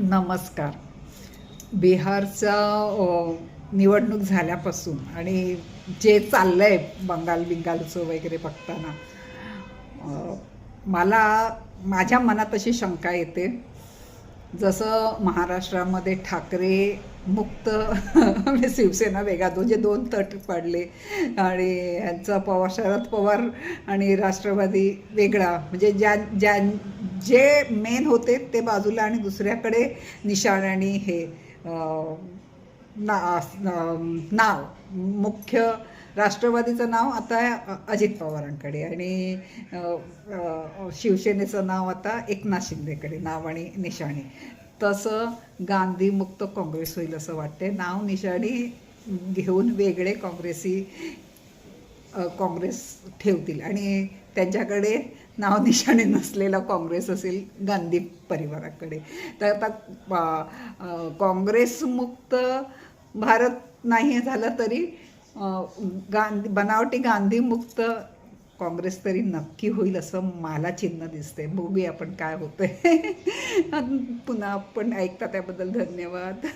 नमस्कार. बिहारचा निवडणूक झाल्यापासून आणि जे चाललंय बंगालचं वगैरे बघताना मला माझ्या मनात अशी शंका येते, जसं महाराष्ट्रामध्ये ठाकरे मुक्त म्हणजे शिवसेना वेगळा जे दोन तट पडले आणि यांचा शरद पवार आणि राष्ट्रवादी वेगळा, म्हणजे जे मेन होते ते बाजूला आणि दुसऱ्याकडे निशाण आणि हे नाव मुख्य राष्ट्रवादीचं नाव आता अजित पवारांकडे आणि शिवसेनेचं नाव आता एकनाथ शिंदेकडे नाव आणि निशाणी. तसं गांधीमुक्त काँग्रेस होईल असं वाटते. नाव निशाणी घेऊन वेगळे काँग्रेस ठेवतील आणि त्यांच्याकडे नाव निशाणे नसलेला काँग्रेस असेल गांधी परिवाराकडे. तर आता काँग्रेसमुक्त भारत नाही झालं तरी बनावटी गांधीमुक्त काँग्रेस तरी नक्की होईल असं मला चिन्ह दिसते. बघूया आपण काय होतंय. पुन्हा आपण ऐकता त्याबद्दल धन्यवाद.